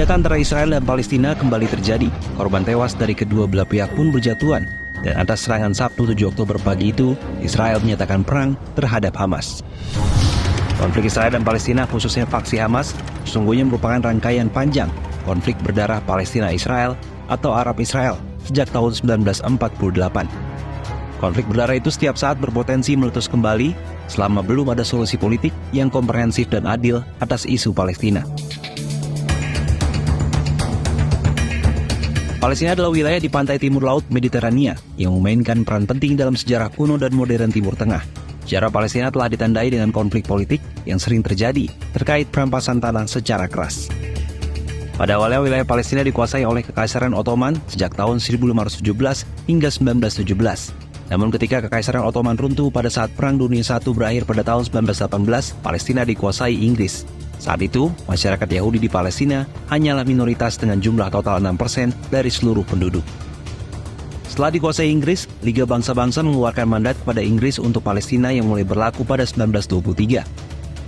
senjata antara Israel dan Palestina kembali terjadi. Korban tewas dari kedua belah pihak pun berjatuhan. Dan atas serangan Sabtu 7 Oktober pagi itu, Israel menyatakan perang terhadap Hamas. Konflik Israel dan Palestina, khususnya faksi Hamas, sesungguhnya merupakan rangkaian panjang konflik berdarah Palestina-Israel atau Arab-Israel sejak tahun 1948. Konflik berdarah itu setiap saat berpotensi meletus kembali selama belum ada solusi politik yang komprehensif dan adil atas isu Palestina. Palestina adalah wilayah di pantai timur laut Mediterania yang memainkan peran penting dalam sejarah kuno dan modern Timur Tengah. Sejarah Palestina telah ditandai dengan konflik politik yang sering terjadi terkait perampasan tanah secara keras. Pada awalnya wilayah Palestina dikuasai oleh Kekaisaran Ottoman sejak tahun 1517 hingga 1917. Namun ketika Kekaisaran Ottoman runtuh pada saat Perang Dunia I berakhir pada tahun 1918, Palestina dikuasai Inggris. Saat itu, masyarakat Yahudi di Palestina hanyalah minoritas dengan jumlah total 6% dari seluruh penduduk. Setelah dikuasai Inggris, Liga Bangsa-Bangsa mengeluarkan mandat kepada Inggris untuk Palestina yang mulai berlaku pada 1923.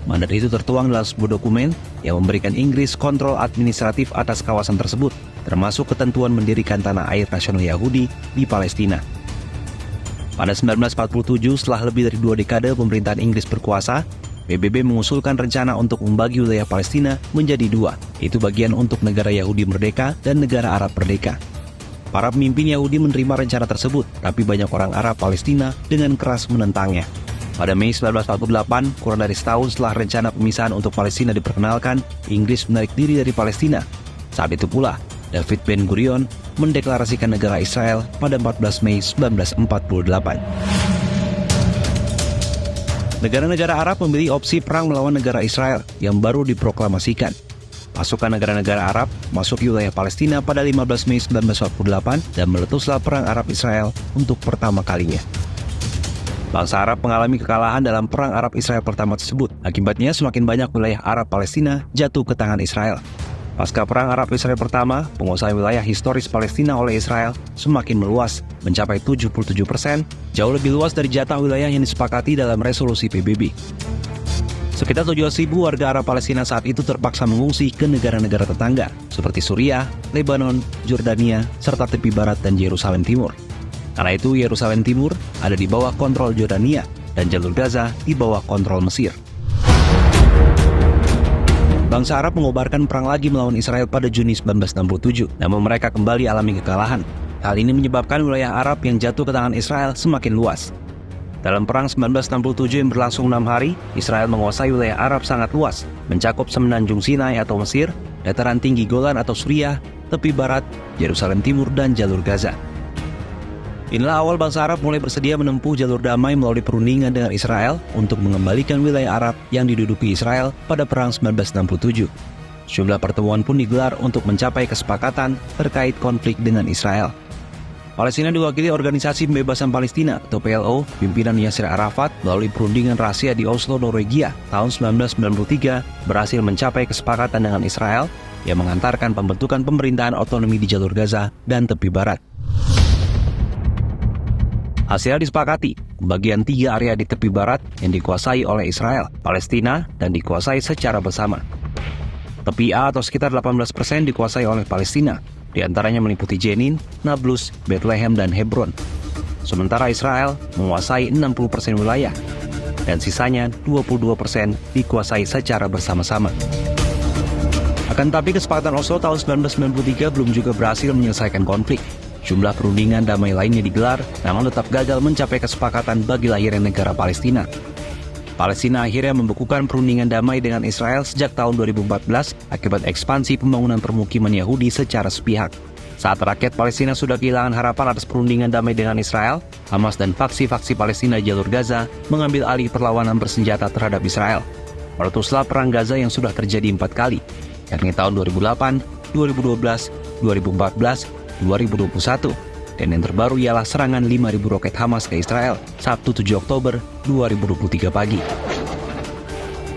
Mandat itu tertuang dalam sebuah dokumen yang memberikan Inggris kontrol administratif atas kawasan tersebut, termasuk ketentuan mendirikan tanah air nasional Yahudi di Palestina. Pada 1947, setelah lebih dari 2 dekade pemerintahan Inggris berkuasa, PBB mengusulkan rencana untuk membagi wilayah Palestina menjadi 2, yaitu bagian untuk negara Yahudi merdeka dan negara Arab merdeka. Para pemimpin Yahudi menerima rencana tersebut, tapi banyak orang Arab Palestina dengan keras menentangnya. Pada Mei 1948, kurang dari setahun setelah rencana pemisahan untuk Palestina diperkenalkan, Inggris menarik diri dari Palestina. Saat itu pula, David Ben-Gurion mendeklarasikan negara Israel pada 14 Mei 1948. Negara-negara Arab memilih opsi perang melawan negara Israel yang baru diproklamasikan. Pasukan negara-negara Arab masuk wilayah Palestina pada 15 Mei 1948 dan meletuslah perang Arab-Israel untuk pertama kalinya. Bangsa Arab mengalami kekalahan dalam perang Arab-Israel pertama tersebut. Akibatnya semakin banyak wilayah Arab Palestina jatuh ke tangan Israel. Pasca perang Arab-Israel pertama, penguasaan wilayah historis Palestina oleh Israel semakin meluas, mencapai 77%, jauh lebih luas dari jatah wilayah yang disepakati dalam resolusi PBB. Sekitar 700.000 warga Arab Palestina saat itu terpaksa mengungsi ke negara-negara tetangga, seperti Suriah, Lebanon, Jordania, serta tepi barat dan Yerusalem Timur. Karena itu, Yerusalem Timur ada di bawah kontrol Jordania, dan jalur Gaza di bawah kontrol Mesir. Bangsa Arab mengobarkan perang lagi melawan Israel pada Juni 1967, namun mereka kembali alami kekalahan. Hal ini menyebabkan wilayah Arab yang jatuh ke tangan Israel semakin luas. Dalam perang 1967 yang berlangsung 6 hari, Israel menguasai wilayah Arab sangat luas, mencakup semenanjung Sinai atau Mesir, dataran tinggi Golan atau Suriah, tepi barat, Yerusalem Timur, dan jalur Gaza. Inilah awal bangsa Arab mulai bersedia menempuh jalur damai melalui perundingan dengan Israel untuk mengembalikan wilayah Arab yang diduduki Israel pada Perang 1967. Sejumlah pertemuan pun digelar untuk mencapai kesepakatan terkait konflik dengan Israel. Palestina diwakili Organisasi Pembebasan Palestina atau PLO, pimpinan Yasser Arafat melalui perundingan rahasia di Oslo, Norwegia tahun 1993 berhasil mencapai kesepakatan dengan Israel yang mengantarkan pembentukan pemerintahan otonomi di jalur Gaza dan tepi barat. Hasilnya disepakati, bagian 3 area di tepi barat yang dikuasai oleh Israel, Palestina, dan dikuasai secara bersama. Tepi A atau sekitar 18% dikuasai oleh Palestina, di antaranya meliputi Jenin, Nablus, Bethlehem, dan Hebron. Sementara Israel menguasai 60% wilayah, dan sisanya 22% dikuasai secara bersama-sama. Akan tetapi kesepakatan Oslo tahun 1993 belum juga berhasil menyelesaikan konflik. Jumlah perundingan damai lainnya digelar, namun tetap gagal mencapai kesepakatan bagi lahirnya negara Palestina. Palestina akhirnya membekukan perundingan damai dengan Israel sejak tahun 2014 akibat ekspansi pembangunan permukiman Yahudi secara sepihak. Saat rakyat Palestina sudah kehilangan harapan atas perundingan damai dengan Israel, Hamas dan faksi-faksi Palestina di jalur Gaza mengambil alih perlawanan bersenjata terhadap Israel. Meletuslah perang Gaza yang sudah terjadi 4 kali, yakni tahun 2008, 2012, 2014, 2021, dan yang terbaru ialah serangan 5.000 roket Hamas ke Israel Sabtu 7 Oktober 2023 pagi.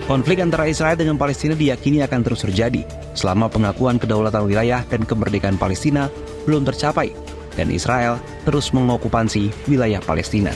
Konflik antara Israel dengan Palestina diyakini akan terus terjadi selama pengakuan kedaulatan wilayah dan kemerdekaan Palestina belum tercapai dan Israel terus mengokupasi wilayah Palestina.